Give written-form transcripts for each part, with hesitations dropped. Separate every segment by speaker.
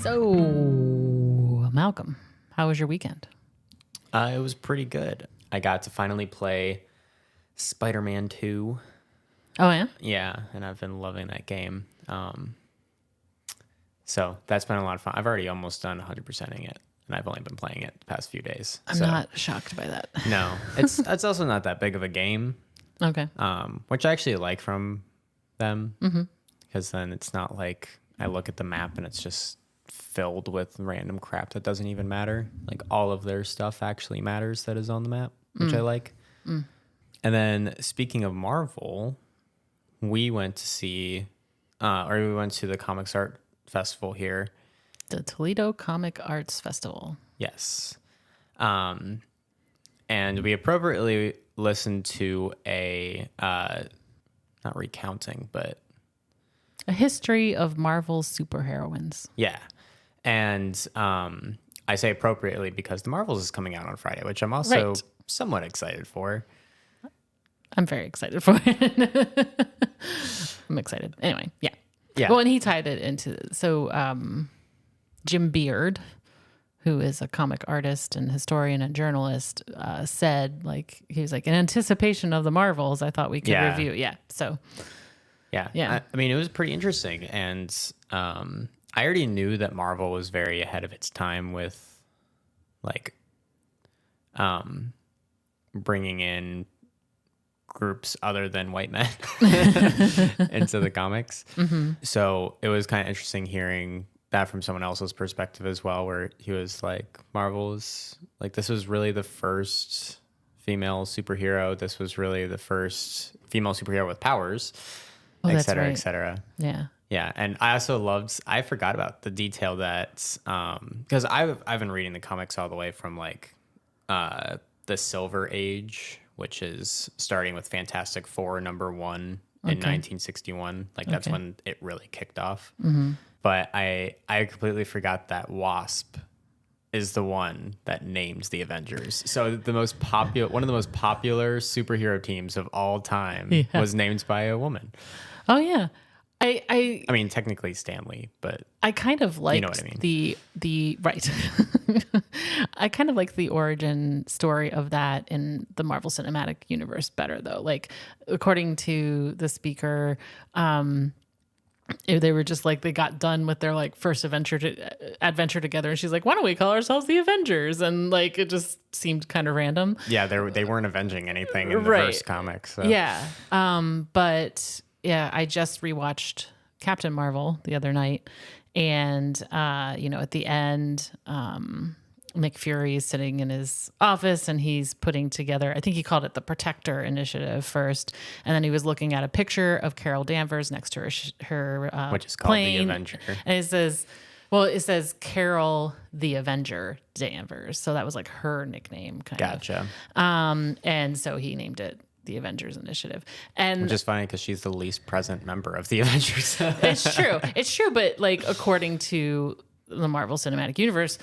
Speaker 1: So, Malcolm, how was your weekend?
Speaker 2: It was pretty good. I got to finally play Spider-Man 2.
Speaker 1: Oh, yeah?
Speaker 2: Yeah, and I've been loving that game. So that's been a lot of fun. I've already almost done 100%ing it, and I've only been playing it the past few days.
Speaker 1: I'm not shocked by that.
Speaker 2: No, it's also not that big of a game,
Speaker 1: Okay.
Speaker 2: which I actually like from them, because then it's not like I look at the map and it's just filled with random crap that doesn't even matter. Like all of their stuff actually matters that is on the map, which I like. And then speaking of Marvel, we went to see, we went to the Comics Art Festival here.
Speaker 1: The Toledo Comic Arts Festival.
Speaker 2: Yes. And we appropriately listened to a, not recounting, but
Speaker 1: A history of Marvel's superheroines.
Speaker 2: yeah. And I say appropriately because the Marvels is coming out on Friday, which I'm also somewhat excited for.
Speaker 1: I'm very excited for it. I'm excited. Anyway, yeah.
Speaker 2: Yeah.
Speaker 1: Well, and he tied it into, Jim Beard, who is a comic artist and historian and journalist, said, like, he was like, in anticipation of the Marvels, I thought we could review. Yeah. So,
Speaker 2: Yeah. I mean, it was pretty interesting. And I already knew that Marvel was very ahead of its time with, like, bringing in groups other than white men into the comics. So it was kind of interesting hearing that from someone else's perspective as well, where he was like, Marvel's like, this was really the first female superhero. This was really the first female superhero with powers, et cetera, et cetera.
Speaker 1: Yeah.
Speaker 2: Yeah, and I also I forgot about the detail that, because I've been reading the comics all the way from like the Silver Age, which is starting with Fantastic Four #1 in 1961. Like that's when it really kicked off. But I completely forgot that Wasp is the one that names the Avengers. So one of the most popular superhero teams of all time was named by a woman.
Speaker 1: Oh, yeah. I
Speaker 2: mean, technically Stanley, but
Speaker 1: I kind of liked,
Speaker 2: you know what I mean.
Speaker 1: the right. I kind of like the origin story of that in the Marvel Cinematic Universe better, though. Like, according to the speaker, they were just like, they got done with their like first adventure together, and she's like, why don't we call ourselves the Avengers? And like, it just seemed kind of random.
Speaker 2: Yeah, they weren't avenging anything in the first comics. So.
Speaker 1: Yeah. But yeah, I just rewatched Captain Marvel the other night, and at the end, Nick Fury is sitting in his office and he's putting together, I think he called it the Protector Initiative first, and then he was looking at a picture of Carol Danvers next to her
Speaker 2: which is called
Speaker 1: plane,
Speaker 2: the Avenger,
Speaker 1: and it says Carol the Avenger Danvers, so that was like her nickname, kind of.
Speaker 2: Gotcha.
Speaker 1: And so he named it the Avengers Initiative, and
Speaker 2: which is funny because she's the least present member of the Avengers.
Speaker 1: It's true, but like, according to the Marvel Cinematic Universe,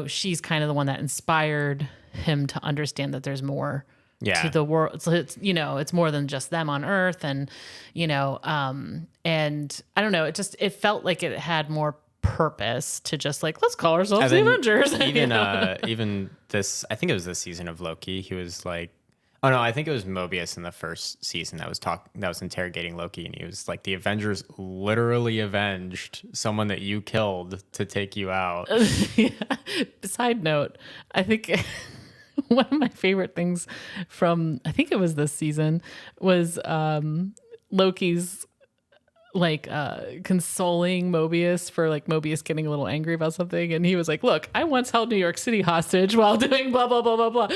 Speaker 1: she's kind of the one that inspired him to understand that there's more to the world. So it's more than just them on Earth, and and I don't know, it felt like it had more purpose to just like, let's call ourselves the Avengers.
Speaker 2: Even this, I think it was this season of Loki, he was like, oh no, I think it was Mobius in the first season that was interrogating Loki, and he was like, the Avengers literally avenged someone that you killed to take you out.
Speaker 1: Side note, I think one of my favorite things from, I think it was this season, was Loki's like consoling Mobius for like Mobius getting a little angry about something, and he was like, look, I once held New York City hostage while doing blah blah blah blah blah,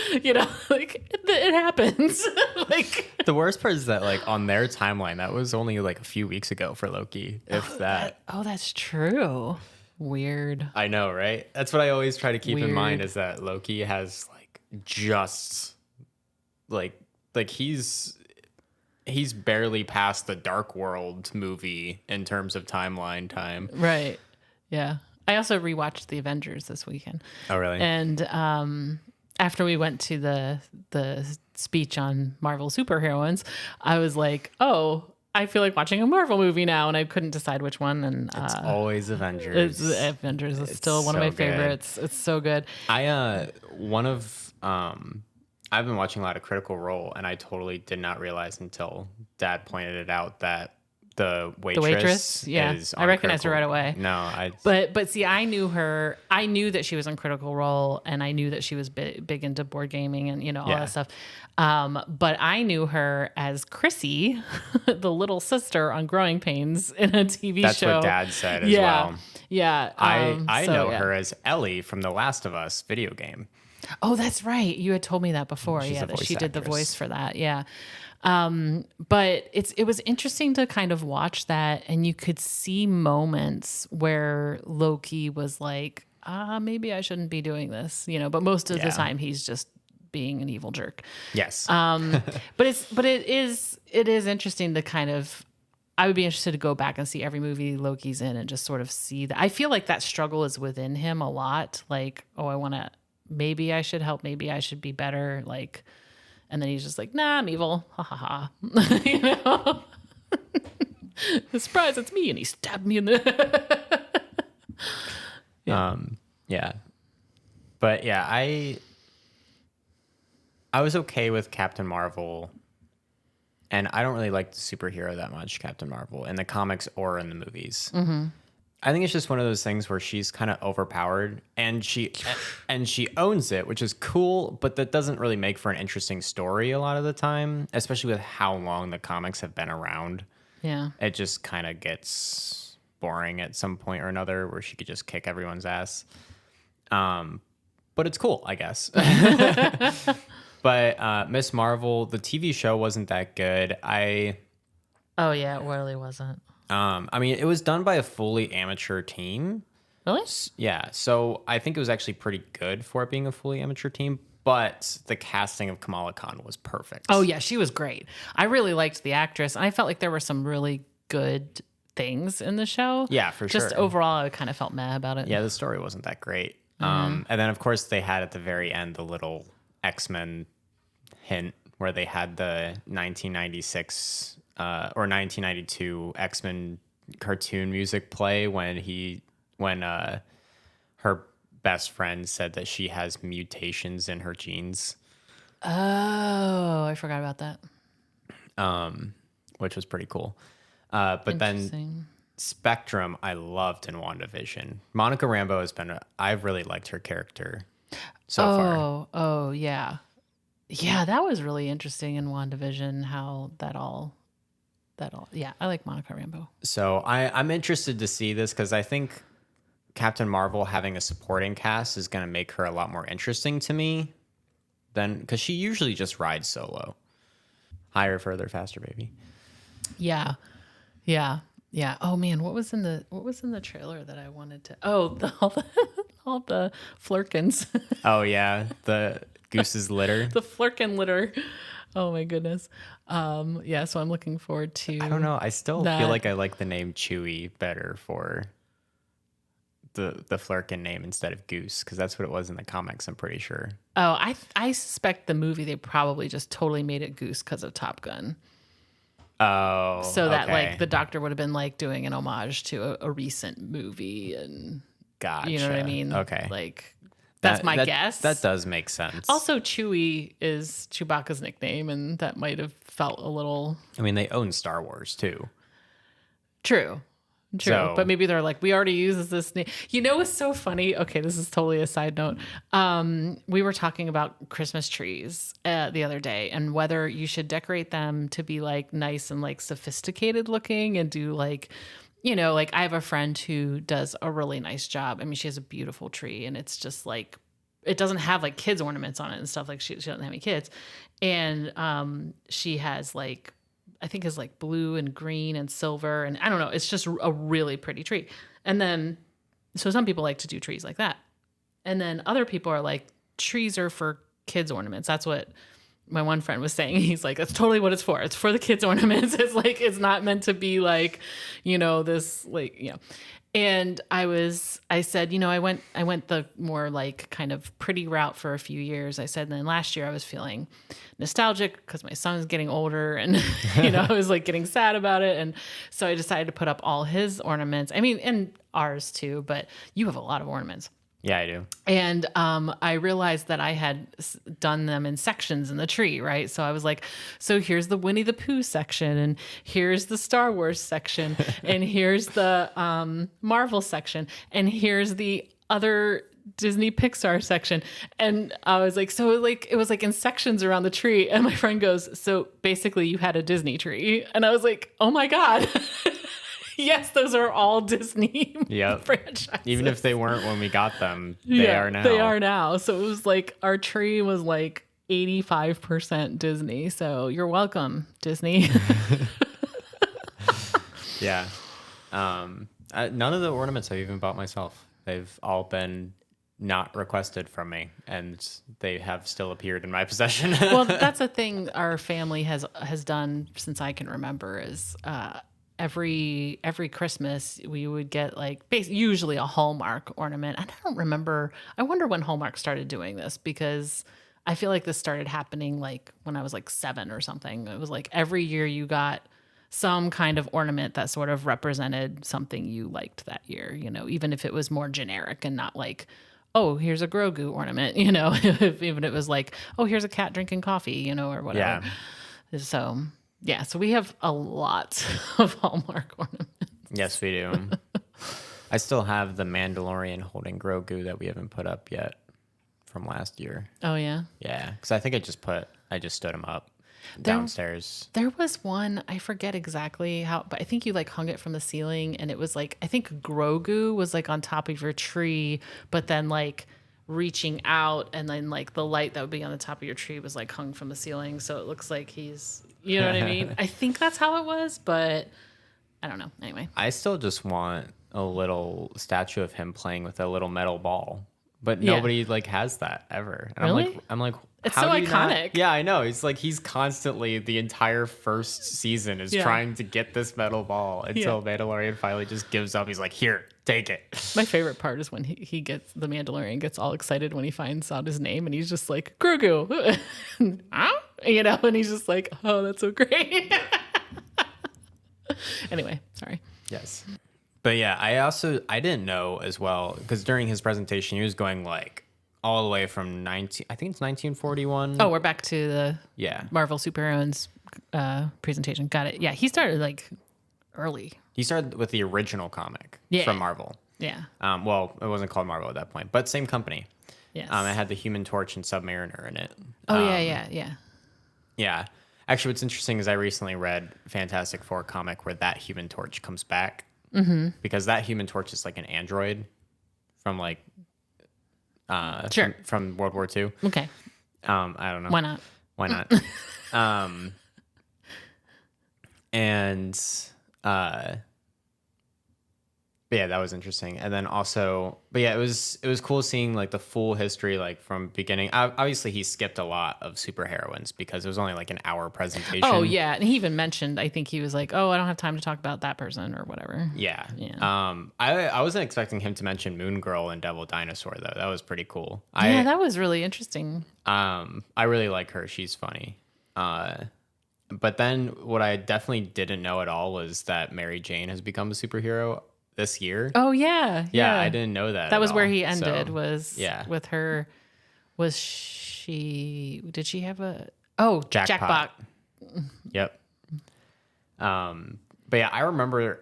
Speaker 1: like it happens. Like,
Speaker 2: the worst part is that like on their timeline that was only like a few weeks ago for Loki, if that.
Speaker 1: That's true. Weird.
Speaker 2: I know, right? That's what I always try to keep in mind, is that Loki has like just like he's barely past the Dark World movie in terms of timeline time.
Speaker 1: Right. Yeah. I also rewatched The Avengers this weekend.
Speaker 2: Oh, really?
Speaker 1: And after we went to the speech on Marvel Superheroines, I was like, oh, I feel like watching a Marvel movie now, and I couldn't decide which one. And
Speaker 2: It's always Avengers.
Speaker 1: Avengers is still one of my favorites. It's so good.
Speaker 2: I've been watching a lot of Critical Role, and I totally did not realize until Dad pointed it out that the waitress,
Speaker 1: yeah,
Speaker 2: is
Speaker 1: I
Speaker 2: on
Speaker 1: recognized her
Speaker 2: Critical-
Speaker 1: right away.
Speaker 2: No,
Speaker 1: But see, I knew her. I knew that she was on Critical Role, and I knew that she was big into board gaming and all
Speaker 2: Yeah.
Speaker 1: that stuff. But I knew her as Chrissy, the little sister on Growing Pains in a TV
Speaker 2: that's
Speaker 1: show.
Speaker 2: what Dad said as
Speaker 1: Yeah,
Speaker 2: well.
Speaker 1: yeah.
Speaker 2: I
Speaker 1: so,
Speaker 2: know
Speaker 1: yeah.
Speaker 2: her as Ellie from the Last of Us video game.
Speaker 1: Oh, that's right. You had told me that before.
Speaker 2: She's
Speaker 1: Yeah,
Speaker 2: a
Speaker 1: that
Speaker 2: voice
Speaker 1: she did the
Speaker 2: actress.
Speaker 1: voice for that. Yeah. But it was interesting to kind of watch that, and you could see moments where Loki was like, maybe I shouldn't be doing this, but most of the
Speaker 2: Yeah.
Speaker 1: time he's just being an evil jerk.
Speaker 2: Yes.
Speaker 1: But it is interesting to kind of, I would be interested to go back and see every movie Loki's in and just sort of see that. I feel like that struggle is within him a lot. Like, maybe I should help. Maybe I should be better. Like, and then he's just like, nah, I'm evil. Ha ha ha. Surprise, it's me. And he stabbed me in the.
Speaker 2: Yeah. But yeah, I was okay with Captain Marvel, and I don't really like the superhero that much, Captain Marvel, in the comics or in the movies. Mm-hmm. I think it's just one of those things where she's kind of overpowered, and she owns it, which is cool, but that doesn't really make for an interesting story a lot of the time, especially with how long the comics have been around.
Speaker 1: Yeah.
Speaker 2: It just kind of gets boring at some point or another where she could just kick everyone's ass. But it's cool, I guess. But Miss Marvel, the TV show wasn't that good.
Speaker 1: Oh, yeah, it really wasn't.
Speaker 2: I mean, it was done by a fully amateur team.
Speaker 1: Really?
Speaker 2: Yeah, so I think it was actually pretty good for it being a fully amateur team, but the casting of Kamala Khan was perfect.
Speaker 1: Oh, yeah, she was great. I really liked the actress, and I felt like there were some really good things in the show.
Speaker 2: Yeah, for sure.
Speaker 1: Just overall, I kind of felt meh about it.
Speaker 2: Yeah, the story wasn't that great. And then, of course, they had at the very end the little X-Men hint where they had the 1996 or 1992 X-Men cartoon music play when her best friend said that she has mutations in her genes.
Speaker 1: Oh, I forgot about that.
Speaker 2: Which was pretty cool. But then
Speaker 1: Interesting.
Speaker 2: Spectrum, I loved in WandaVision. Monica Rambeau I've really liked her character so far.
Speaker 1: Oh, yeah. Yeah, that was really interesting in WandaVision, how that all, yeah, I like Monica Rambeau.
Speaker 2: So I'm interested to see this because I think Captain Marvel having a supporting cast is going to make her a lot more interesting to me than, because she usually just rides solo. Higher, further, faster, baby.
Speaker 1: Yeah. Yeah. Yeah. Oh man, what was in the trailer that I wanted to? Oh, all the flirkins.
Speaker 2: Oh yeah, the Goose's litter.
Speaker 1: The flirkin litter. Oh my goodness. Yeah, so I'm looking forward to.
Speaker 2: I don't know. I still
Speaker 1: that.
Speaker 2: feel like I like the name Chewie better for the Flurkin name instead of Goose, because that's what it was in the comics, I'm pretty sure.
Speaker 1: Oh, I suspect the movie they probably just totally made it Goose because of Top Gun.
Speaker 2: Oh,
Speaker 1: So that
Speaker 2: okay.
Speaker 1: like the Doctor would have been like doing an homage to a recent movie, and
Speaker 2: Gotcha.
Speaker 1: you know what I mean?
Speaker 2: Okay.
Speaker 1: Like that's my guess.
Speaker 2: That does make sense.
Speaker 1: Also, Chewie is Chewbacca's nickname, and that might have felt a little
Speaker 2: I mean, they own Star Wars too.
Speaker 1: true.
Speaker 2: So-
Speaker 1: But maybe they're like, we already use this name. You know what's so funny? Okay, this is totally a side note. We were talking about Christmas trees the other day and whether you should decorate them to be like nice and like sophisticated looking and do like, like I have a friend who does a really nice job. I mean, she has a beautiful tree and it's just like, it doesn't have like kids ornaments on it and stuff. Like she doesn't have any kids. And she has like, I think is like blue and green and silver. And I don't know. It's just a really pretty tree. And then, so some people like to do trees like that. And then other people are like, trees are for kids ornaments. That's what my one friend was saying, he's like, that's totally what it's for. It's for the kids' ornaments. It's like, it's not meant to be like, this like, And I said, I went the more like kind of pretty route for a few years. I said, and then last year I was feeling nostalgic because my son's getting older and, I was like getting sad about it. And so I decided to put up all his ornaments. I mean, and ours too, but you have a lot of ornaments.
Speaker 2: Yeah, I do.
Speaker 1: And I realized that I had done them in sections in the tree, right? So I was like, so here's the Winnie the Pooh section, and here's the Star Wars section, and here's the Marvel section, and here's the other Disney Pixar section. And I was like, so like it was like in sections around the tree. And my friend goes, so basically you had a Disney tree. And I was like, oh my God. Yes, those are all Disney franchises.
Speaker 2: Even if they weren't when we got them, they are now.
Speaker 1: They are now. So it was like our tree was like 85% Disney. So you're welcome, Disney.
Speaker 2: Yeah. None of the ornaments I've even bought myself. They've all been not requested from me, and they have still appeared in my possession.
Speaker 1: Well, that's a thing our family has done since I can remember is every Christmas we would get like usually a Hallmark ornament. And I don't remember. I wonder when Hallmark started doing this, because I feel like this started happening like when I was like 7 or something. It was like every year you got some kind of ornament that sort of represented something you liked that year, even if it was more generic and not like, oh, here's a Grogu ornament, even if it was like, oh, here's a cat drinking coffee, or whatever. Yeah. So we have a lot of Hallmark ornaments.
Speaker 2: Yes, we do. I still have the Mandalorian holding Grogu that we haven't put up yet from last year.
Speaker 1: Oh, yeah?
Speaker 2: Yeah, because I think I just stood him up downstairs.
Speaker 1: There was one, I forget exactly how, but I think you like hung it from the ceiling, and it was like, I think Grogu was like on top of your tree, but then like reaching out, and then like the light that would be on the top of your tree was like hung from the ceiling, so it looks like he's, you know what I mean? I think that's how it was, but I don't know. Anyway,
Speaker 2: I still just want a little statue of him playing with a little metal ball, but nobody like has that ever. And
Speaker 1: really?
Speaker 2: I'm like,
Speaker 1: it's so iconic.
Speaker 2: Yeah, I know. It's like he's constantly, the entire first season is trying to get this metal ball until Mandalorian finally just gives up. He's like, here, take it.
Speaker 1: My favorite part is when he gets, the Mandalorian gets all excited when he finds out his name, and he's just like, Grogu. And he's just like, oh, that's so great. Anyway, sorry.
Speaker 2: Yes. But yeah, I didn't know as well, because during his presentation, he was going like all the way from I think it's 1941.
Speaker 1: Oh, we're back to the Marvel Superheroines presentation. Got it. Yeah, he started like early.
Speaker 2: He started with the original comic from Marvel. Yeah. Well, it wasn't called Marvel at that point, but same company. Yes. It had the Human Torch and Submariner in it.
Speaker 1: Oh, yeah.
Speaker 2: Yeah. Actually, what's interesting is I recently read Fantastic Four comic where that Human Torch comes back. Mm-hmm. Because that Human Torch is like an android from like from World War II.
Speaker 1: Okay.
Speaker 2: I don't know.
Speaker 1: Why not?
Speaker 2: And but yeah, that was interesting. And then also, but yeah, it was cool seeing like the full history, like from beginning. Obviously, he skipped a lot of Superheroines because it was only like an hour presentation.
Speaker 1: Oh yeah, and he even mentioned, I think he was like, "Oh, I don't have time to talk about that person or whatever."
Speaker 2: Yeah. I wasn't expecting him to mention Moon Girl and Devil Dinosaur though. That was pretty cool.
Speaker 1: Yeah, that was really interesting.
Speaker 2: I really like her. She's funny. But then what I definitely didn't know at all was that Mary Jane has become a superhero this year.
Speaker 1: Oh yeah.
Speaker 2: I didn't know that.
Speaker 1: That was where he ended, was with her. Did she have a jackpot?
Speaker 2: Yep. But yeah, I remember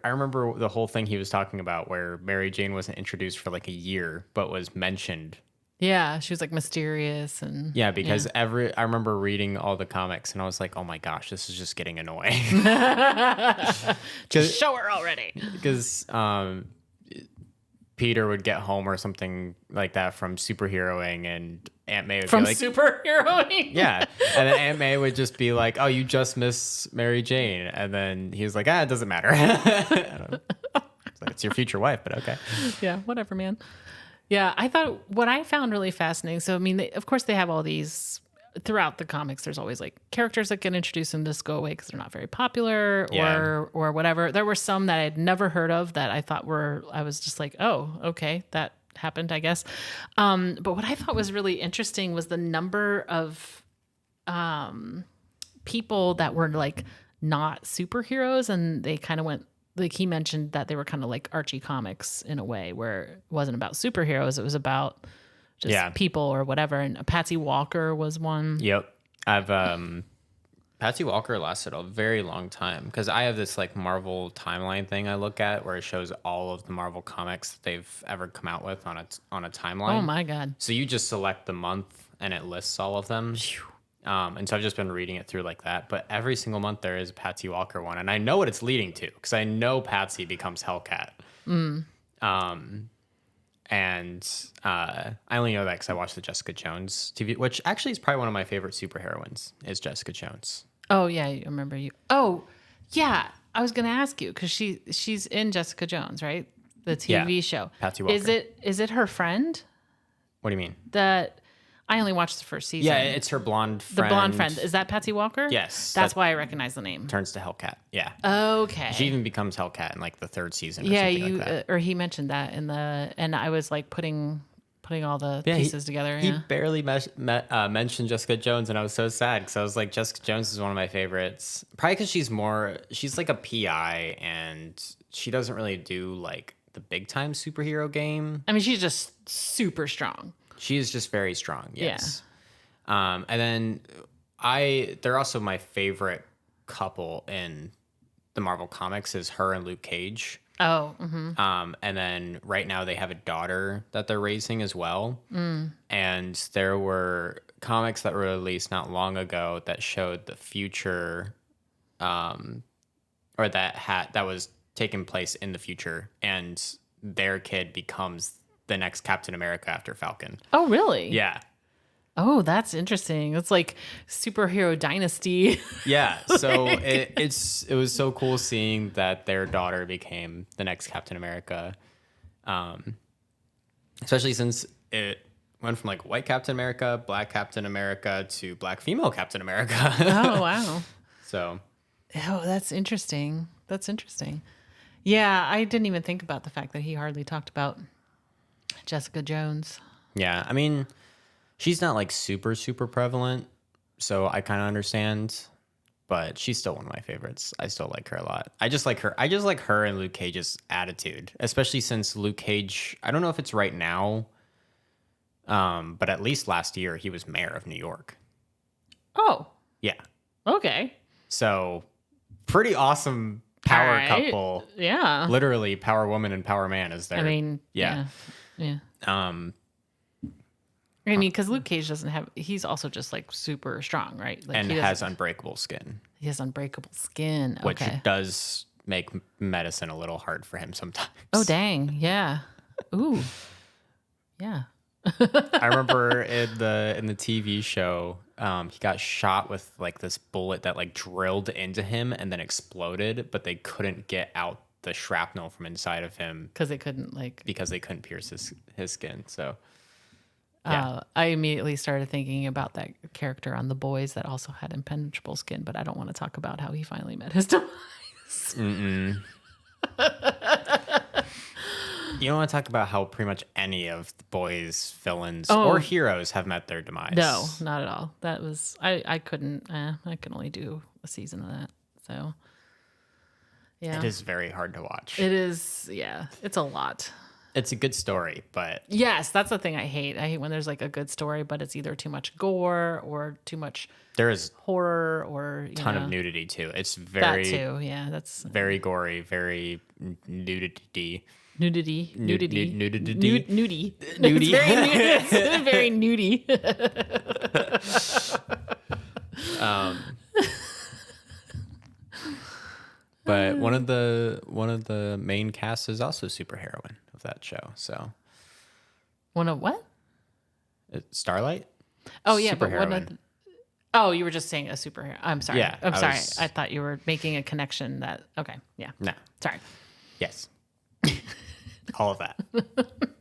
Speaker 2: the whole thing he was talking about where Mary Jane wasn't introduced for like a year but was mentioned.
Speaker 1: Yeah, she was like mysterious and
Speaker 2: because I remember reading all the comics and I was like, oh my gosh, this is just getting annoying.
Speaker 1: Just show her already.
Speaker 2: Because Peter would get home or something like that from superheroing, and Aunt May would be like,
Speaker 1: superheroing.
Speaker 2: Yeah, and then Aunt May would just be like, oh, you just miss Mary Jane, and then he was like, it doesn't matter. It's your future wife, but okay.
Speaker 1: Yeah, whatever, man. Yeah, I thought what I found really fascinating. So, I mean, of course, they have all these throughout the comics, there's always like characters that get introduced and just go away because they're not very popular or whatever. There were some that I had never heard of that I thought I was just like, oh, okay, that happened, I guess. But what I thought was really interesting was the number of people that were like not superheroes, and they kind of went, like he mentioned that they were kind of like Archie comics in a way, where it wasn't about superheroes, it was about just people or whatever. And Patsy Walker was one.
Speaker 2: Yep. I've Patsy Walker lasted a very long time because I have this like Marvel timeline thing I look at where it shows all of the Marvel comics that they've ever come out with on a timeline.
Speaker 1: Oh my God.
Speaker 2: So you just select the month and it lists all of them. And so I've just been reading it through like that. But every single month there is a Patsy Walker one. And I know what it's leading to because I know Patsy becomes Hellcat. And I only know that because I watched the Jessica Jones TV, which actually is probably one of my favorite superheroines, is Jessica Jones.
Speaker 1: Oh, yeah. I remember you. Oh, yeah. I was going to ask you because she's in Jessica Jones, right? The TV show.
Speaker 2: Patsy Walker.
Speaker 1: Is it her friend?
Speaker 2: What do you mean?
Speaker 1: That I only watched the first season.
Speaker 2: Yeah, it's her blonde friend.
Speaker 1: The blonde friend. Is that Patsy Walker?
Speaker 2: Yes.
Speaker 1: That's why I recognize the name.
Speaker 2: Turns to Hellcat. Yeah.
Speaker 1: Okay.
Speaker 2: She even becomes Hellcat in like the third season. Or
Speaker 1: yeah,
Speaker 2: something like that.
Speaker 1: Or he mentioned that and I was like putting all the pieces together.
Speaker 2: He barely mentioned Jessica Jones, and I was so sad because I was like, Jessica Jones is one of my favorites. Probably because she's like a PI, and she doesn't really do like the big time superhero game.
Speaker 1: I mean, she's just super strong.
Speaker 2: She is just very strong. Yes. Yeah. And then they're also my favorite couple in the Marvel comics is her and Luke Cage.
Speaker 1: Oh. Mm-hmm.
Speaker 2: And then right now they have a daughter that they're raising as well. And there were comics that were released not long ago that showed the future, or that was taking place in the future, and their kid becomes the next Captain America after Falcon.
Speaker 1: Oh, really?
Speaker 2: Yeah.
Speaker 1: Oh, that's interesting. It's like superhero dynasty.
Speaker 2: Yeah. So it was so cool seeing that their daughter became the next Captain America. Especially since it went from like white Captain America, black Captain America to black female Captain America.
Speaker 1: Oh, wow.
Speaker 2: So.
Speaker 1: Oh, that's interesting. That's interesting. Yeah, I didn't even think about the fact that he hardly talked about Jessica Jones.
Speaker 2: Yeah, I mean, she's not like super, super prevalent, so I kind of understand, but she's still one of my favorites. I still like her a lot. I just like her and Luke Cage's attitude, especially since Luke Cage, I don't know if it's right now, but at least last year he was mayor of New York.
Speaker 1: Oh.
Speaker 2: Yeah.
Speaker 1: Okay.
Speaker 2: So pretty awesome power couple.
Speaker 1: Yeah.
Speaker 2: Literally power woman and power man is there.
Speaker 1: I mean, yeah. I mean, because Luke Cage he's also just like super strong, right? Like
Speaker 2: and has unbreakable skin.
Speaker 1: He has unbreakable skin.
Speaker 2: Which does make medicine a little hard for him sometimes.
Speaker 1: Oh, dang. Yeah. Ooh. Yeah.
Speaker 2: I remember in the TV show, he got shot with like this bullet that like drilled into him and then exploded, but they couldn't get out the shrapnel from inside of him
Speaker 1: because they couldn't
Speaker 2: pierce his skin. So
Speaker 1: I immediately started thinking about that character on The Boys that also had impenetrable skin, but I don't want to talk about how he finally met his demise.
Speaker 2: You don't want to talk about how pretty much any of the Boys villains or heroes have met their demise.
Speaker 1: No, not at all. That was I couldn't. I could only do a season of that. So yeah,
Speaker 2: it is very hard to watch.
Speaker 1: It is. Yeah, it's a lot.
Speaker 2: It's a good story, but
Speaker 1: yes, that's the thing I hate. I hate when there's like a good story, but it's either too much gore or too much horror or
Speaker 2: a ton of nudity too. It's very
Speaker 1: that too. Yeah, that's
Speaker 2: very gory, very nudity.
Speaker 1: Nudity.
Speaker 2: Nudity.
Speaker 1: It's very nudie.
Speaker 2: But one of the main casts is also superheroine of that show. So
Speaker 1: one of what?
Speaker 2: Starlight.
Speaker 1: Oh yeah, but one of. Oh, you were just saying a superhero. I'm sorry.
Speaker 2: Yeah,
Speaker 1: I'm sorry. I thought you were making a connection that. Okay. Yeah.
Speaker 2: No.
Speaker 1: Sorry.
Speaker 2: Yes. All of that.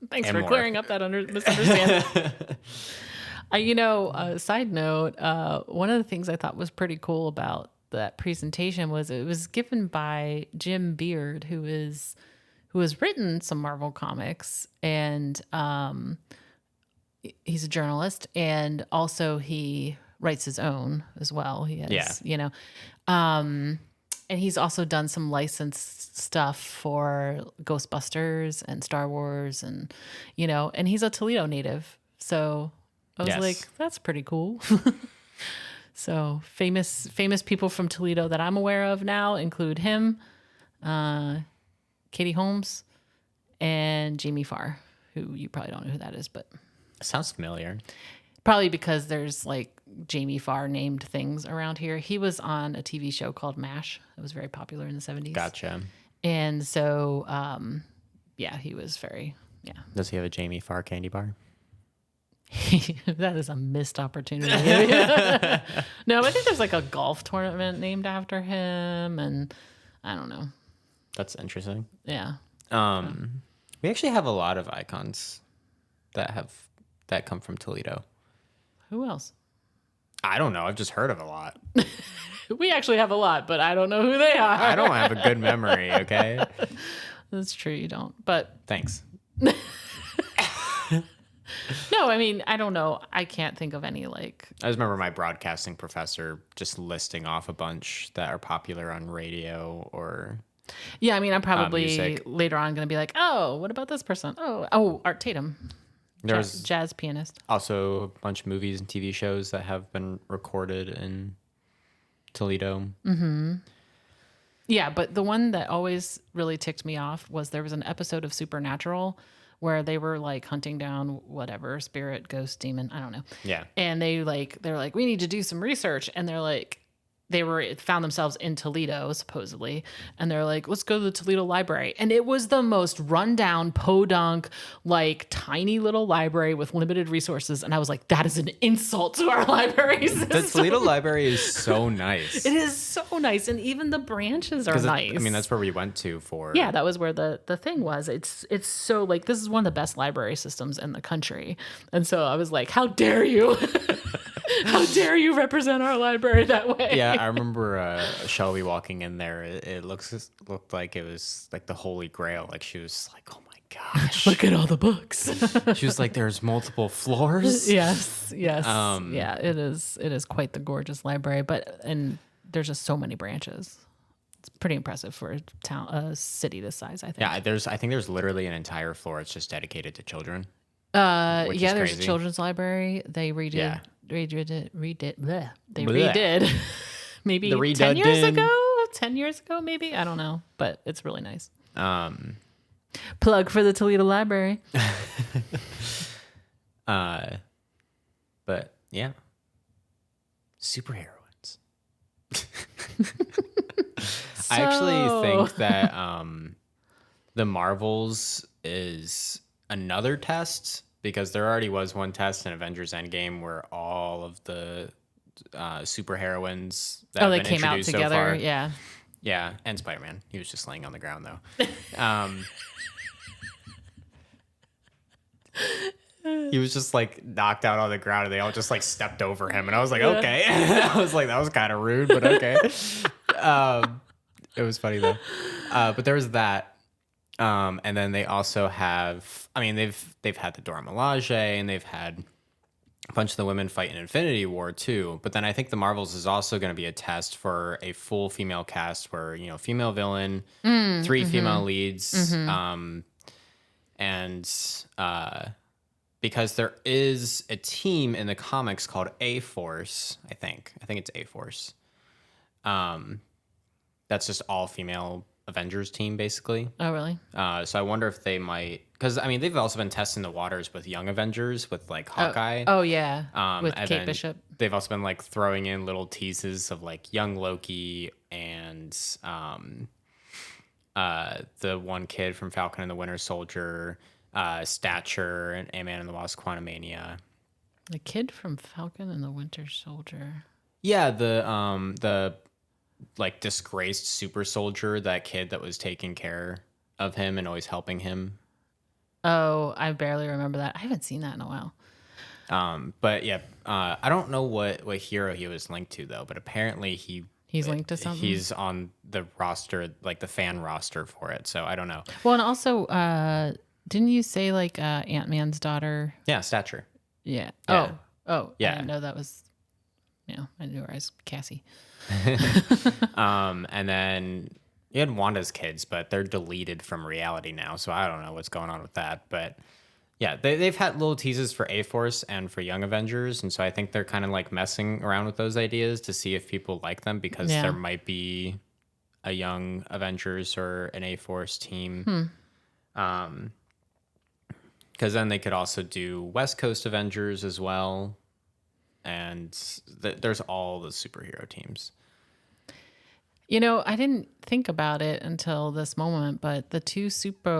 Speaker 1: Thanks for clearing up that misunderstanding. Side note, one of the things I thought was pretty cool about that presentation was it was given by Jim Beard, who has written some Marvel comics, and he's a journalist, and also he writes his own as well. He has, and he's also done some licensed stuff for Ghostbusters and Star Wars, and and he's a Toledo native, so I was like, that's pretty cool. So famous people from Toledo that I'm aware of now include him, Katie Holmes, and Jamie Farr, who you probably don't know who that is, but
Speaker 2: Sounds familiar.
Speaker 1: probably because there's like Jamie Farr named things around here. He was on a TV show called MASH. It was very popular in the 70s.
Speaker 2: Gotcha.
Speaker 1: And so, he was very,
Speaker 2: Does he have a Jamie Farr candy bar?
Speaker 1: that is a missed opportunity. No, I think there's like a golf tournament named after him, and I don't know.
Speaker 2: That's interesting.
Speaker 1: Yeah.
Speaker 2: We actually have a lot of icons that come from Toledo.
Speaker 1: Who else?
Speaker 2: I don't know. I've just heard of a lot.
Speaker 1: We actually have a lot, but I don't know who they are.
Speaker 2: I don't have a good memory, okay?
Speaker 1: That's true, you don't. But
Speaker 2: Thanks.
Speaker 1: no, I mean, I don't know. I can't think of any like.
Speaker 2: I just remember my broadcasting professor just listing off a bunch that are popular on radio or.
Speaker 1: Yeah, I mean, I'm probably
Speaker 2: music.
Speaker 1: later on going to be like, oh, what about this person? Oh, Art Tatum.
Speaker 2: There's
Speaker 1: jazz pianist.
Speaker 2: also a bunch of movies and TV shows that have been recorded in Toledo.
Speaker 1: Mm-hmm. Yeah, but the one that always really ticked me off was there was an episode of Supernatural where they were like hunting down whatever spirit, ghost, demon, I don't know.
Speaker 2: Yeah.
Speaker 1: And they're like, we need to do some research, and they're like, found themselves in Toledo, supposedly. And they're like, let's go to the Toledo Library. And it was the most rundown, podunk, like tiny little library with limited resources. And I was like, that is an insult to our library system.
Speaker 2: The Toledo Library is so nice.
Speaker 1: It is so nice. And even the branches are nice.
Speaker 2: That's where we went to for.
Speaker 1: Yeah, that was where the thing was. It's so like, this is one of the best library systems in the country. And so I was like, how dare you? How dare you represent our library that way?
Speaker 2: Yeah, I remember Shelby walking in there. It looked like it was like the Holy Grail. Like she was like, "Oh my gosh,
Speaker 1: look at all the books."
Speaker 2: She was like, "There's multiple floors."
Speaker 1: Yes. Yeah, it is quite the gorgeous library, and there's just so many branches. It's pretty impressive for a city this size, I think.
Speaker 2: Yeah, I think there's literally an entire floor. It's just dedicated to children.
Speaker 1: There's a children's library. They redid.
Speaker 2: Yeah.
Speaker 1: Redid. Bleh. They
Speaker 2: Bleh.
Speaker 1: redid. Maybe
Speaker 2: The
Speaker 1: 10 years
Speaker 2: redone.
Speaker 1: ago. 10 years ago, maybe. I don't know, but it's really nice. Plug for the Toledo Library.
Speaker 2: But yeah, superheroines. I actually think that the Marvels is another test, because there already was one test in Avengers Endgame where all of the superheroines that have
Speaker 1: they
Speaker 2: been
Speaker 1: came out
Speaker 2: introduced so
Speaker 1: together.
Speaker 2: far.
Speaker 1: Yeah.
Speaker 2: And Spider-Man. He was just laying on the ground though. He was just like knocked out on the ground, and they all just like stepped over him, and I was like, okay. I was like, that was kind of rude, but okay. It was funny though. But there was that. And then they also have, they've had the Dora Milaje, and they've had a bunch of the women fight in Infinity War too. But then I think the Marvels is also going to be a test for a full female cast where, female villain, 3 female leads. Because there is a team in the comics called A-Force, I think it's A-Force. That's just all female Avengers team, basically.
Speaker 1: Oh, really?
Speaker 2: So I wonder if they might, because they've also been testing the waters with Young Avengers with like Hawkeye.
Speaker 1: Oh yeah. With
Speaker 2: and
Speaker 1: Kate
Speaker 2: then
Speaker 1: Bishop.
Speaker 2: They've also been like throwing in little teases of like young Loki and the one kid from Falcon and the Winter Soldier, Stature, and Ant-Man and the Wasp: Quantumania.
Speaker 1: The kid from Falcon and the Winter Soldier.
Speaker 2: Yeah, the like disgraced super soldier, that kid that was taking care of him and always helping him.
Speaker 1: Oh, I barely remember that. I haven't seen that in a while.
Speaker 2: But yeah, I don't know what hero he was linked to though, but apparently
Speaker 1: He's linked to something.
Speaker 2: he's on the roster, like the fan roster for it. So I don't know.
Speaker 1: Well, and also, didn't you say like Ant-Man's daughter?
Speaker 2: Yeah, stature.
Speaker 1: Yeah.
Speaker 2: Yeah.
Speaker 1: Oh, I
Speaker 2: Yeah.
Speaker 1: didn't know that was. Yeah, I knew her as Cassie.
Speaker 2: And then you had Wanda's kids, but they're deleted from reality now, so I don't know what's going on with that. But yeah, they've had little teases for A-Force and for Young Avengers, and so I think they're kind of like messing around with those ideas to see if people like them, because
Speaker 1: Yeah.
Speaker 2: there might be a Young Avengers or an A-Force team. Because then they could also do West Coast Avengers as well, and there's all the superhero teams.
Speaker 1: You know, I didn't think about it until this moment, but the two soups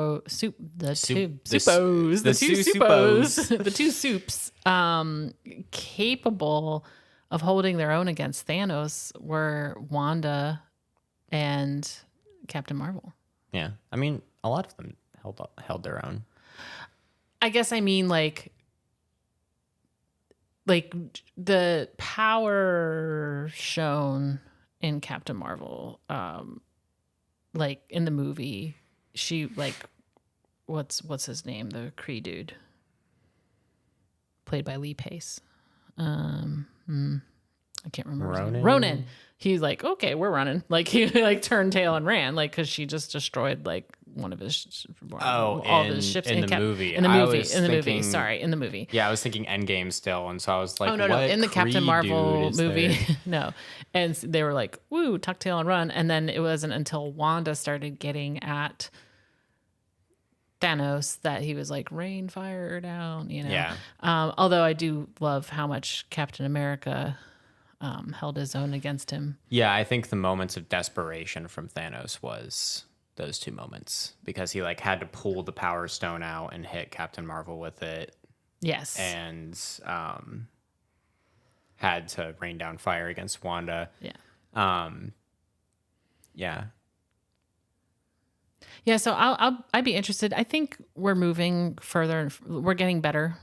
Speaker 1: capable of holding their own against Thanos were Wanda and Captain Marvel.
Speaker 2: Yeah, I mean, a lot of them held their own.
Speaker 1: I guess I mean like the power shown in Captain Marvel, like in the movie, she like what's his name, the Kree dude, played by Lee Pace. I can't remember. Ronan. He's like, okay, we're running. Like he like turned tail and ran, like because she just destroyed like one of his all of his ships
Speaker 2: in the movie.
Speaker 1: In the movie. Sorry, in the movie.
Speaker 2: Yeah, I was thinking Endgame still, and so I was like,
Speaker 1: oh no,
Speaker 2: what
Speaker 1: in the Captain
Speaker 2: Kree
Speaker 1: Marvel
Speaker 2: dude is
Speaker 1: movie,
Speaker 2: there?
Speaker 1: no. And they were like, woo, tuck tail and run. And then it wasn't until Wanda started getting at Thanos that he was like, rain fire down, you know.
Speaker 2: Yeah.
Speaker 1: Although I do love how much Captain America held his own against him.
Speaker 2: Yeah, I think the moments of desperation from Thanos was those two moments, because he like had to pull the Power Stone out and hit Captain Marvel with it.
Speaker 1: Yes.
Speaker 2: And had to rain down fire against Wanda.
Speaker 1: Yeah.
Speaker 2: Yeah.
Speaker 1: Yeah, so I'd be interested. I think we're moving further. We're getting better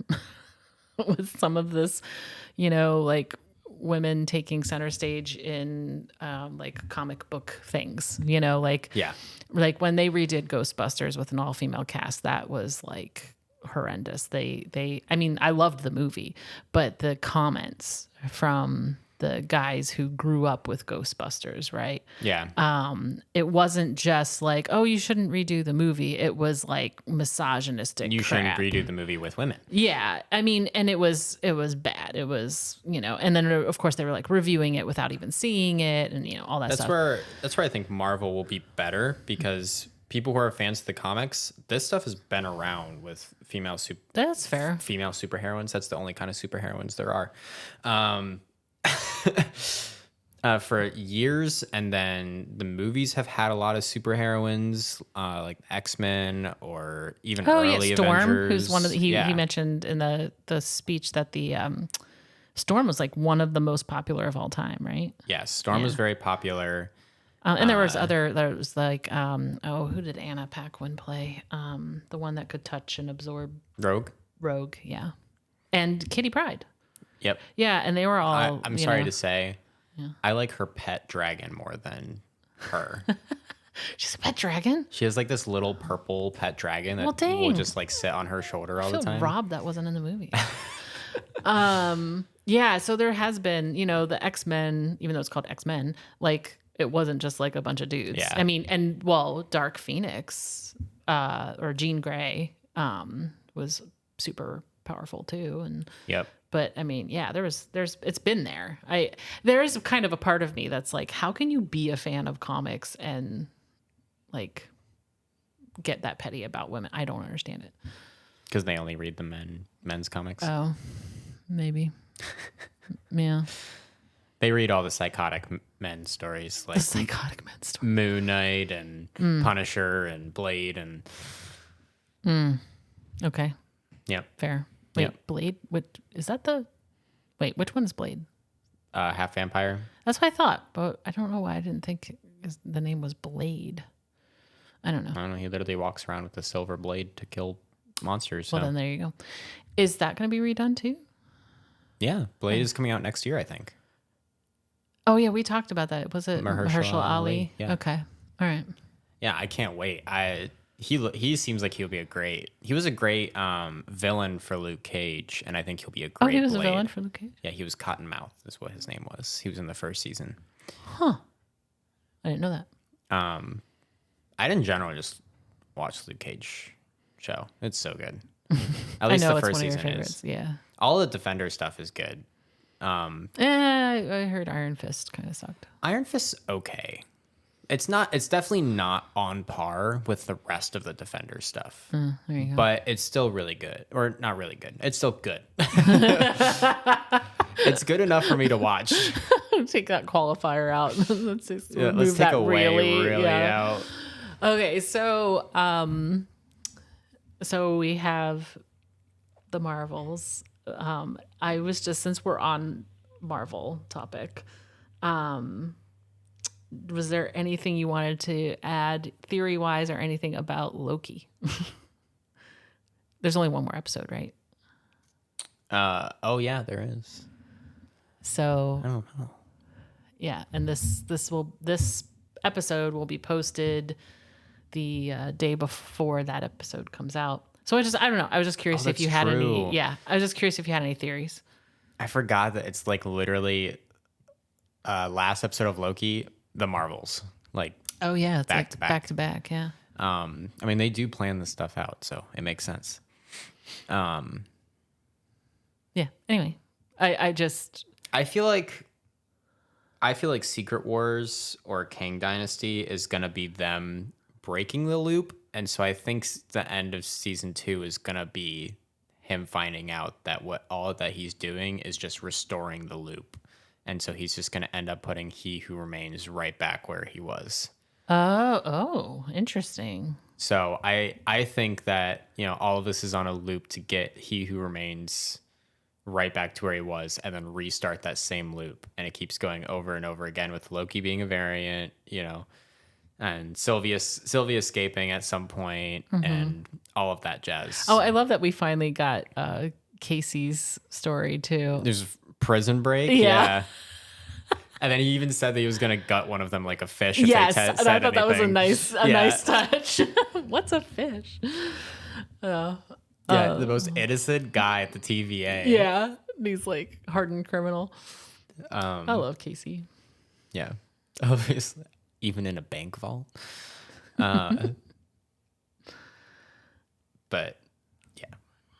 Speaker 1: with some of this, you know, like women taking center stage in like comic book things, you know, like
Speaker 2: Yeah.
Speaker 1: like when they redid Ghostbusters with an all-female cast, that was like horrendous. I mean, I loved the movie, but the comments from the guys who grew up with Ghostbusters, right?
Speaker 2: Yeah.
Speaker 1: It wasn't just like, oh, you shouldn't redo the movie. It was like misogynistic.
Speaker 2: You
Speaker 1: crap.
Speaker 2: shouldn't redo the movie with women.
Speaker 1: Yeah, I mean, and it was bad. It was, you know, and then of course they were like reviewing it without even seeing it, and you know all that
Speaker 2: That's
Speaker 1: stuff.
Speaker 2: That's where I think Marvel will be better, because people who are fans of the comics, this stuff has been around with
Speaker 1: That's fair.
Speaker 2: female superheroines. That's the only kind of superheroines there are. For years, and then the movies have had a lot of superheroines, like X-Men or even early
Speaker 1: Storm,
Speaker 2: Avengers.
Speaker 1: who's one of the, he mentioned in the speech that the Storm was like one of the most popular of all time, right?
Speaker 2: Yes, Storm was very popular.
Speaker 1: And there was like who did Anna Paquin play? The one that could touch and absorb. Rogue, yeah, and Kitty Pryde.
Speaker 2: Yep.
Speaker 1: Yeah, and they were all.
Speaker 2: I'm sorry to say, I like her pet dragon more than her.
Speaker 1: She's a pet dragon.
Speaker 2: She has like this little purple pet dragon that will just like sit on her shoulder all the time.
Speaker 1: Rob, that wasn't in the movie. Yeah, so there has been, you know, the X-Men, even though it's called X-Men, like it wasn't just like a bunch of dudes.
Speaker 2: Yeah.
Speaker 1: I mean, and well, Dark Phoenix, or Jean Grey, was super powerful too, and
Speaker 2: Yep.
Speaker 1: But I mean, yeah, there's it's been there. There is kind of a part of me that's like, how can you be a fan of comics and like get that petty about women? I don't understand it.
Speaker 2: Because they only read the men's comics.
Speaker 1: Oh, maybe. Yeah.
Speaker 2: They read all the psychotic men stories, like
Speaker 1: The psychotic men story.
Speaker 2: Moon Knight and Punisher and Blade and.
Speaker 1: Okay.
Speaker 2: Yep.
Speaker 1: Fair. Wait,
Speaker 2: Yep.
Speaker 1: Blade? Which one is Blade?
Speaker 2: Half vampire.
Speaker 1: That's what I thought, but I don't know why I didn't think the name was Blade. I don't know.
Speaker 2: I don't know. He literally walks around with a silver blade to kill monsters.
Speaker 1: Well,
Speaker 2: so.
Speaker 1: then there you go. Is that going to be redone too?
Speaker 2: Yeah, Blade is coming out next year, I think.
Speaker 1: Oh yeah, we talked about that. Was it Mahershala Ali?
Speaker 2: Yeah.
Speaker 1: Okay. All right.
Speaker 2: Yeah, I can't wait. He seems like he was a great villain for Luke Cage, and I think he'll be a great
Speaker 1: Oh, he was
Speaker 2: Blade.
Speaker 1: a villain for Luke Cage?
Speaker 2: Yeah, he was Cottonmouth is what his name was. He was in the first season.
Speaker 1: Huh. I didn't know that.
Speaker 2: I'd in general just watch Luke Cage show. It's so good. At
Speaker 1: I
Speaker 2: least
Speaker 1: know
Speaker 2: the
Speaker 1: it's
Speaker 2: first
Speaker 1: one of your
Speaker 2: season
Speaker 1: favorites.
Speaker 2: is.
Speaker 1: Yeah.
Speaker 2: All the Defender stuff is good.
Speaker 1: I heard Iron Fist kind of sucked.
Speaker 2: Iron Fist's okay. It's definitely not on par with the rest of the Defender stuff.
Speaker 1: There you go.
Speaker 2: But it's still really good. Or not really good. It's still good. It's good enough for me to watch.
Speaker 1: Take that qualifier out. Let's just
Speaker 2: Let's take away really out.
Speaker 1: Okay, so we have the Marvels. I was just, since we're on Marvel topic, was there anything you wanted to add theory wise or anything about Loki? There's only one more episode, right?
Speaker 2: Oh yeah, there is.
Speaker 1: So
Speaker 2: I don't know.
Speaker 1: Yeah, and this episode will be posted the day before that episode comes out. So I don't know. I was just curious if you had any. Yeah, I was just curious if you had any theories.
Speaker 2: I forgot that it's like literally last episode of Loki, the Marvels. Like,
Speaker 1: oh yeah, it's
Speaker 2: back
Speaker 1: like
Speaker 2: to back.
Speaker 1: back to back. Yeah.
Speaker 2: I mean, they do plan this stuff out, so it makes sense.
Speaker 1: Yeah. Anyway, I
Speaker 2: feel like Secret Wars or Kang Dynasty is gonna be them breaking the loop, and so I think the end of season 2 is gonna be him finding out that all that he's doing is just restoring the loop, and so he's just gonna end up putting He Who Remains right back where he was.
Speaker 1: Oh, interesting.
Speaker 2: So I think that, all of this is on a loop to get He Who Remains right back to where he was and then restart that same loop. And it keeps going over and over again with Loki being a variant, and Sylvia escaping at some point and all of that jazz.
Speaker 1: Oh, I love that we finally got Casey's story too.
Speaker 2: There's Prison Break. Yeah. And then he even said that he was going to gut one of them like a fish. If
Speaker 1: yes,
Speaker 2: they
Speaker 1: and I thought
Speaker 2: anything.
Speaker 1: that was a nice touch. What's a fish?
Speaker 2: The most innocent guy at the TVA.
Speaker 1: Yeah, he's like hardened criminal. I love Casey.
Speaker 2: Yeah, obviously, even in a bank vault. But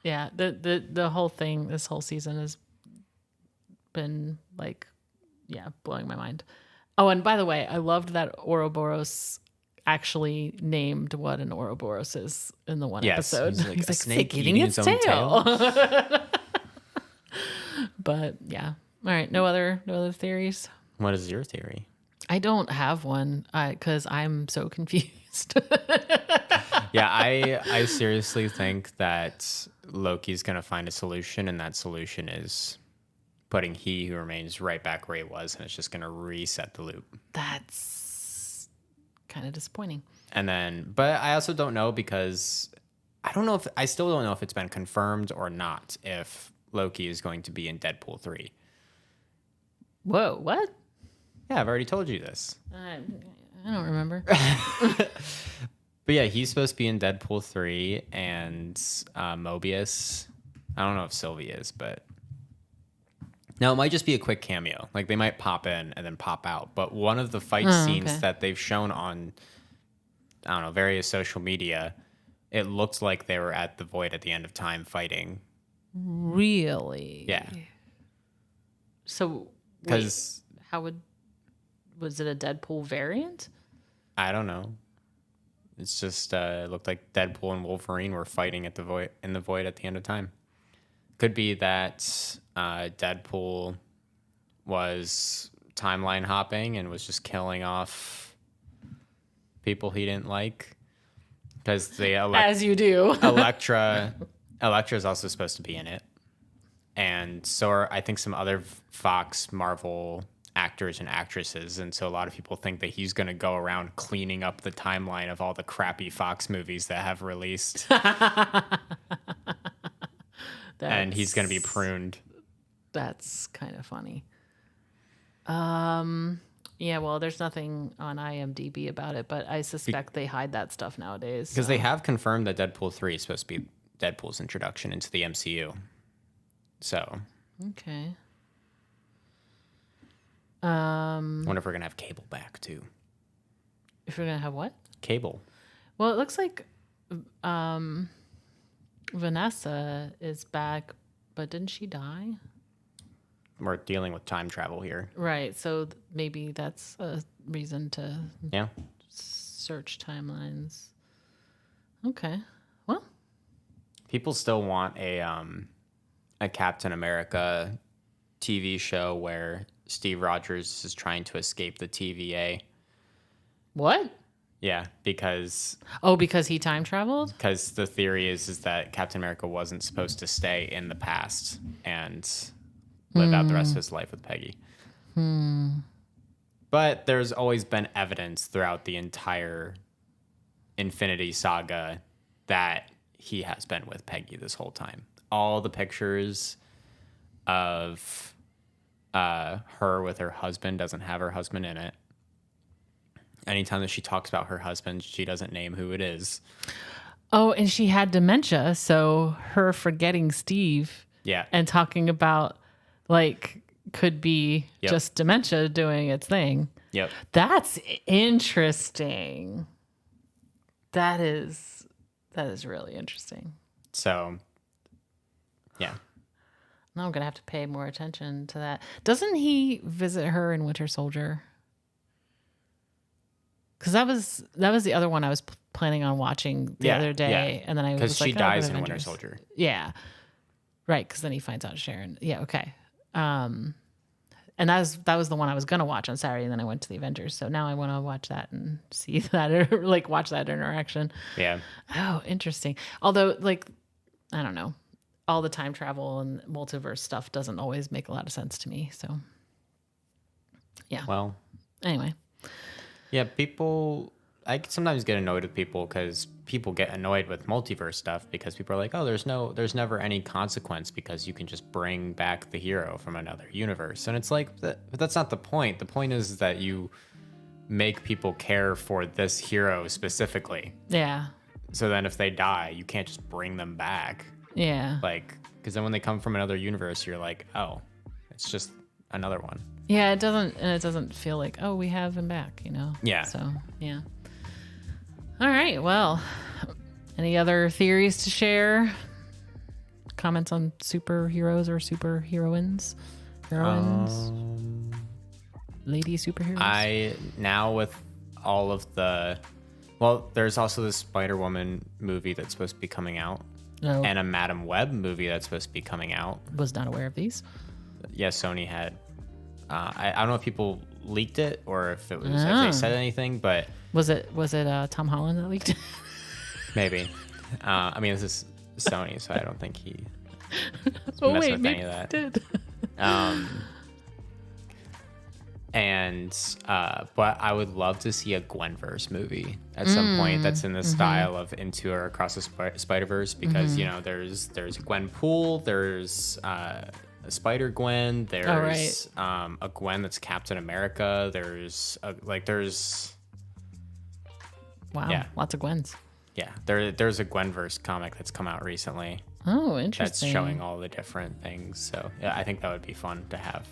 Speaker 1: yeah, the whole thing, this whole season has been like, blowing my mind. Oh, and by the way, I loved that Ouroboros actually named what an Ouroboros is in the one episode.
Speaker 2: He's like,
Speaker 1: a
Speaker 2: snake eating its own tail.
Speaker 1: But yeah, all right. No other theories.
Speaker 2: What is your theory?
Speaker 1: I don't have one because I'm so confused.
Speaker 2: Yeah, I seriously think that Loki's gonna find a solution, and that solution is putting He Who Remains right back where he was, and it's just going to reset the loop.
Speaker 1: That's kind of disappointing.
Speaker 2: And then, but I also don't know because I still don't know if it's been confirmed or not if Loki is going to be in Deadpool 3.
Speaker 1: Whoa, what?
Speaker 2: Yeah, I've already told you this.
Speaker 1: I don't remember.
Speaker 2: But yeah, he's supposed to be in Deadpool 3 and Mobius. I don't know if Sylvie is, but now, it might just be a quick cameo. Like, they might pop in and then pop out. But one of the fight scenes that they've shown on, I don't know, various social media, it looked like they were at the Void at the end of time fighting.
Speaker 1: Really?
Speaker 2: Yeah.
Speaker 1: So, was it a Deadpool variant?
Speaker 2: I don't know. It's just, it looked like Deadpool and Wolverine were fighting in the Void at the end of time. Could be that Deadpool was timeline hopping and was just killing off people he didn't like. Because
Speaker 1: as you do.
Speaker 2: Elektra is also supposed to be in it. And so are, I think, some other Fox Marvel actors and actresses. And so a lot of people think that he's going to go around cleaning up the timeline of all the crappy Fox movies that have released. And he's going to be pruned.
Speaker 1: That's kind of funny. Yeah, well, there's nothing on IMDb about it, but I suspect they hide that stuff nowadays.
Speaker 2: Because they have confirmed that Deadpool 3 is supposed to be Deadpool's introduction into the MCU. So.
Speaker 1: Okay.
Speaker 2: I wonder if we're going to have Cable back, too.
Speaker 1: If we're going to have what?
Speaker 2: Cable.
Speaker 1: Well, it looks like Vanessa is back, but didn't she die?
Speaker 2: We're dealing with time travel here.
Speaker 1: Right, so maybe that's a reason to search timelines. Okay, well.
Speaker 2: People still want a Captain America TV show where Steve Rogers is trying to escape the TVA.
Speaker 1: What?
Speaker 2: Yeah, because
Speaker 1: he time traveled?
Speaker 2: Because the theory is that Captain America wasn't supposed to stay in the past and live out the rest of his life with Peggy. But there's always been evidence throughout the entire Infinity Saga that he has been with Peggy this whole time. All the pictures of her with her husband doesn't have her husband in it. Anytime that she talks about her husband, she doesn't name who it is.
Speaker 1: Oh, and she had dementia, so her forgetting Steve and talking about, like, could be just dementia doing its thing.
Speaker 2: Yep.
Speaker 1: That's interesting. That is really interesting.
Speaker 2: So, yeah.
Speaker 1: Now I'm going to have to pay more attention to that. Doesn't he visit her in Winter Soldier? Because that was the other one I was planning on watching the other day, and then I was like,
Speaker 2: because she dies in Winter Soldier.
Speaker 1: Yeah, right. Because then he finds out Sharon. Yeah, okay. And that was the one I was gonna watch on Saturday, and then I went to the Avengers. So now I want to watch that and see that, or like watch that interaction.
Speaker 2: Yeah.
Speaker 1: Oh, interesting. Although, like, I don't know, all the time travel and multiverse stuff doesn't always make a lot of sense to me. So, yeah.
Speaker 2: Well.
Speaker 1: Anyway.
Speaker 2: Yeah, I sometimes get annoyed with people because people get annoyed with multiverse stuff because people are like, oh, there's never any consequence because you can just bring back the hero from another universe. And it's like, that's not the point. The point is that you make people care for this hero specifically.
Speaker 1: Yeah.
Speaker 2: So then if they die, you can't just bring them back.
Speaker 1: Yeah.
Speaker 2: Like, because then when they come from another universe, you're like, oh, it's just another one.
Speaker 1: Yeah, it doesn't feel like, oh, we have him back, you know?
Speaker 2: Yeah.
Speaker 1: So, yeah. All right, well, any other theories to share? Comments on superheroes or superheroines? Heroines? Lady superheroes?
Speaker 2: Now with all of there's also this Spider-Woman movie that's supposed to be coming out.
Speaker 1: No.
Speaker 2: And a Madam Web movie that's supposed to be coming out.
Speaker 1: Was not aware of these.
Speaker 2: Yeah, Sony had. I don't know if people leaked it or if it was if they said anything, but
Speaker 1: was it Tom Holland that leaked it?
Speaker 2: Maybe. I mean, this is Sony, so I don't think he messed with any of that.
Speaker 1: Did.
Speaker 2: But I would love to see a Gwenverse movie at some point that's in the style of Into or Across the Spider-Verse because you know there's Gwenpool, there's Spider-Gwen, there's a Gwen that's Captain America, there's
Speaker 1: lots of Gwens.
Speaker 2: Yeah, there's a Gwenverse comic that's come out recently.
Speaker 1: Oh, interesting.
Speaker 2: That's showing all the different things. So yeah, I think that would be fun to have.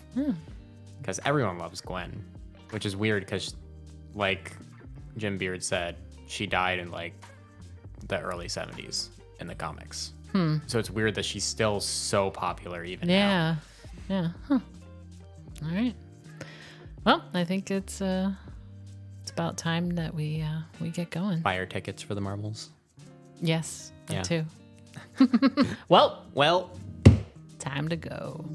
Speaker 2: Because everyone loves Gwen, which is weird because, like Jim Beard said, she died in like the early 70s in the comics. So it's weird that she's still so popular even now. Yeah. Huh. All right. Well, I think it's about time that we get going. Buy our tickets for the Marvels. Yes, that too. Well, time to go.